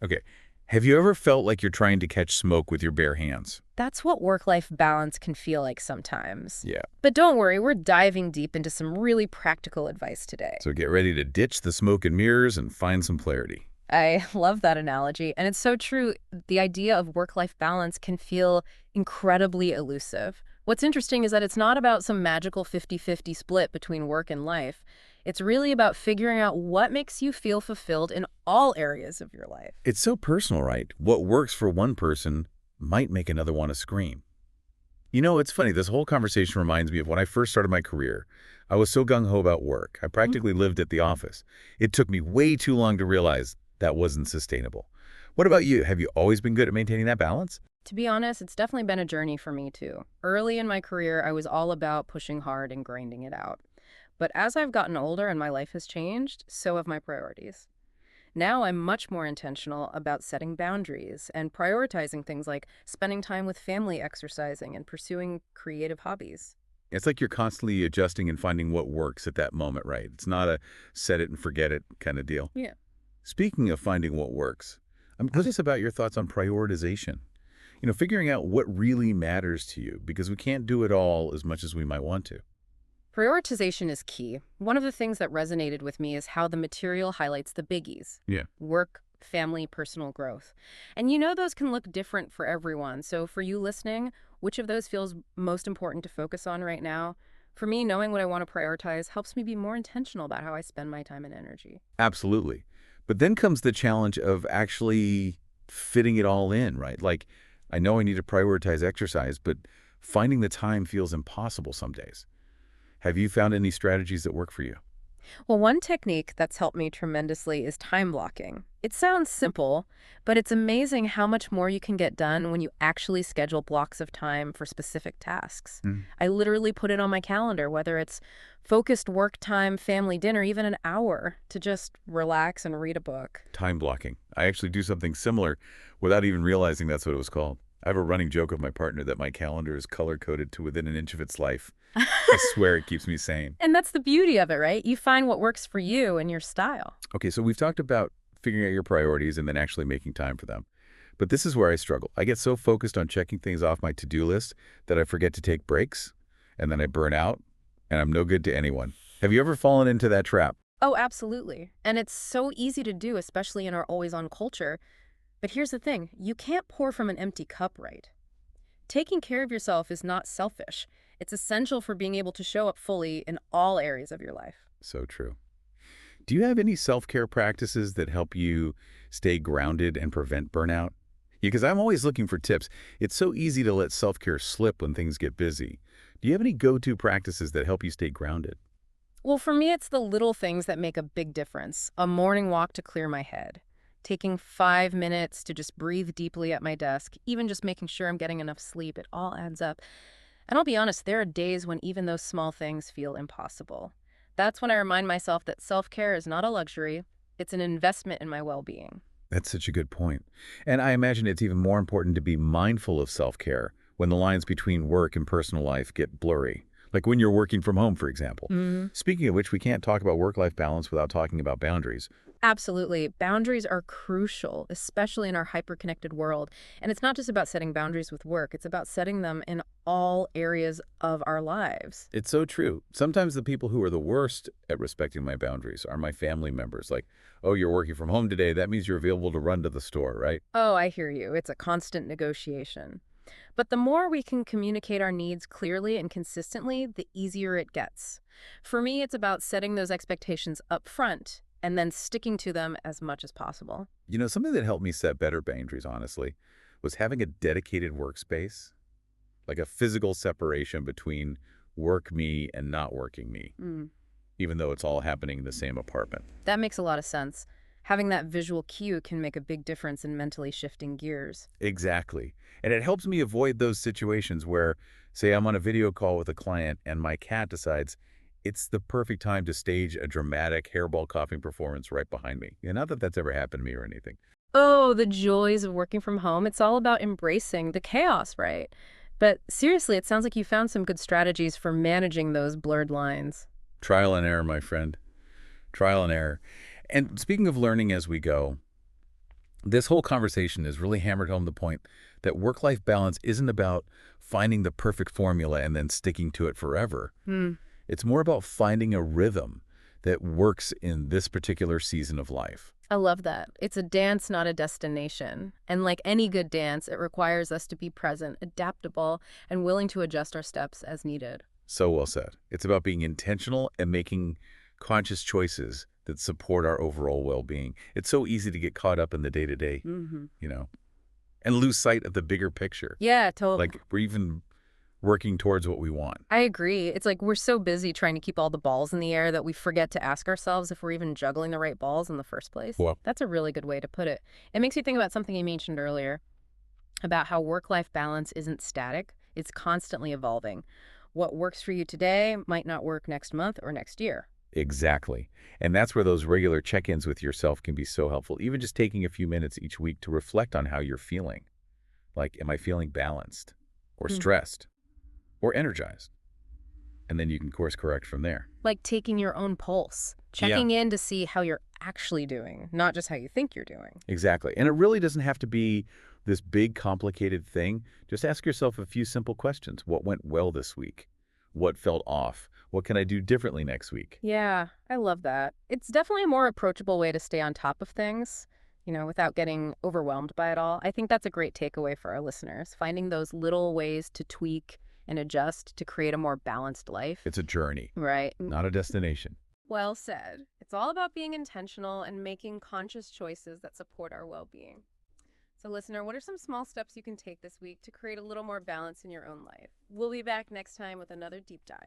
Okay. Have you ever felt like you're trying to catch smoke with your bare hands? That's what work-life balance can feel like sometimes. Yeah. But don't worry, we're diving deep into some really practical advice today. So get ready to ditch the smoke and mirrors and find some clarity. I love that analogy, and it's so true. The idea of work-life balance can feel incredibly elusive. What's interesting is that it's not about some magical 50-50 split between work and life. It's really about figuring out what makes you feel fulfilled in all areas of your life. It's so personal, right? What works for one person might make another want to scream. You know, it's funny. This whole conversation reminds me of when I first started my career. I was so gung-ho about work. I practically lived at the office. It took me way too long to realize that wasn't sustainable. What about you? Have you always been good at maintaining that balance? To be honest, it's definitely been a journey for me too. Early in my career, I was all about pushing hard and grinding it out. But as I've gotten older and my life has changed, so have my priorities. Now I'm much more intentional about setting boundaries and prioritizing things like spending time with family, exercising, and pursuing creative hobbies. It's like you're constantly adjusting and finding what works at that moment, right? It's not a set it and forget it kind of deal. Yeah. Speaking of finding what works, I'm curious about your thoughts on prioritization. You know, figuring out what really matters to you because we can't do it all as much as we might want to. Prioritization is key. One of the things that resonated with me is how the material highlights the biggies: Yeah. work, family, personal growth. And you know those can look different for everyone. So for you listening, which of those feels most important to focus on right now? For me, knowing what I want to prioritize helps me be more intentional about how I spend my time and energy. Absolutely. But then comes the challenge of actually fitting it all in, right? Like, I know I need to prioritize exercise, but finding the time feels impossible some days. Have you found any strategies that work for you? Well, one technique that's helped me tremendously is time blocking. It sounds simple, but it's amazing how much more you can get done when you actually schedule blocks of time for specific tasks. Mm. I literally put it on my calendar, whether it's focused work time, family dinner, even an hour to just relax and read a book. Time blocking. I actually do something similar without even realizing that's what it was called. I have a running joke with my partner that my calendar is color-coded to within an inch of its life. I swear it keeps me sane. And that's the beauty of it, right? You find what works for you and your style. Okay, so we've talked about figuring out your priorities and then actually making time for them. But this is where I struggle. I get so focused on checking things off my to-do list that I forget to take breaks, and then I burn out, and I'm no good to anyone. Have you ever fallen into that trap? Oh, absolutely. And it's so easy to do, especially in our always-on culture. But here's the thing, you can't pour from an empty cup, right? Taking care of yourself is not selfish. It's essential for being able to show up fully in all areas of your life. So true. Do you have any self-care practices that help you stay grounded and prevent burnout? Because I'm always looking for tips. It's so easy to let self-care slip when things get busy. Do you have any go-to practices that help you stay grounded? Well, for me, it's the little things that make a big difference. A morning walk to clear my head, taking 5 minutes to just breathe deeply at my desk, even just making sure I'm getting enough sleep, it all adds up. And I'll be honest, there are days when even those small things feel impossible. That's when I remind myself that self-care is not a luxury, it's an investment in my well-being. That's such a good point. And I imagine it's even more important to be mindful of self-care when the lines between work and personal life get blurry. Like when you're working from home, for example. Speaking of which, we can't talk about work-life balance without talking about boundaries. Absolutely. Boundaries are crucial, especially in our hyper-connected world. And it's not just about setting boundaries with work, it's about setting them in all areas of our lives. It's so true. Sometimes the people who are the worst at respecting my boundaries are my family members. Like, oh, you're working from home today. That means you're available to run to the store, right? Oh, I hear you. It's a constant negotiation. But the more we can communicate our needs clearly and consistently, the easier it gets. For me, it's about setting those expectations up front and then sticking to them as much as possible. You know, something that helped me set better boundaries, honestly, was having a dedicated workspace, like a physical separation between work me and not working me, Mm. even though it's all happening in the same apartment. That makes a lot of sense. Having that visual cue can make a big difference in mentally shifting gears. Exactly. And it helps me avoid those situations where, say, I'm on a video call with a client and my cat decides it's the perfect time to stage a dramatic hairball coughing performance right behind me. Not that that's ever happened to me or anything. Oh, the joys of working from home. It's all about embracing the chaos, right? But seriously, it sounds like you found some good strategies for managing those blurred lines. Trial and error, my friend. Trial and error. And speaking of learning as we go, This whole conversation has really hammered home the point that work-life balance isn't about finding the perfect formula and then sticking to it forever. Hmm. It's more about finding a rhythm that works in this particular season of life. I love that. It's a dance, not a destination. And like any good dance, it requires us to be present, adaptable, and willing to adjust our steps as needed. So well said. It's about being intentional and making conscious choices that support our overall well-being. It's so easy to get caught up in the day-to-day, Mm-hmm. you know, and lose sight of the bigger picture. Yeah, totally. Like we're even working towards what we want. I agree. It's like we're so busy trying to keep all the balls in the air that we forget to ask ourselves if we're even juggling the right balls in the first place. Well, That's a really good way to put it. It makes you think about something you mentioned earlier about how work-life balance isn't static. It's constantly evolving. What works for you today might not work next month or next year. exactly. And that's where those regular check-ins with yourself can be so helpful. Even just taking a few minutes each week to reflect on how you're feeling. Like, am I feeling balanced or Hmm. stressed or energized? And then you can course correct from there. Like taking your own pulse, Yeah. checking in to see how you're actually doing, not just how you think you're doing. Exactly. And it really doesn't have to be this big, complicated thing. Just ask yourself a few simple questions. What went well this week? What felt off? What can I do differently next week? Yeah, I love that. It's definitely a more approachable way to stay on top of things, without getting overwhelmed by it all. I think that's a great takeaway for our listeners, finding those little ways to tweak and adjust to create a more balanced life. It's a journey, Right. not a destination. Well said. It's all about being intentional and making conscious choices that support our well-being. So, listener, what are some small steps you can take this week to create a little more balance in your own life? We'll be back next time with another deep dive.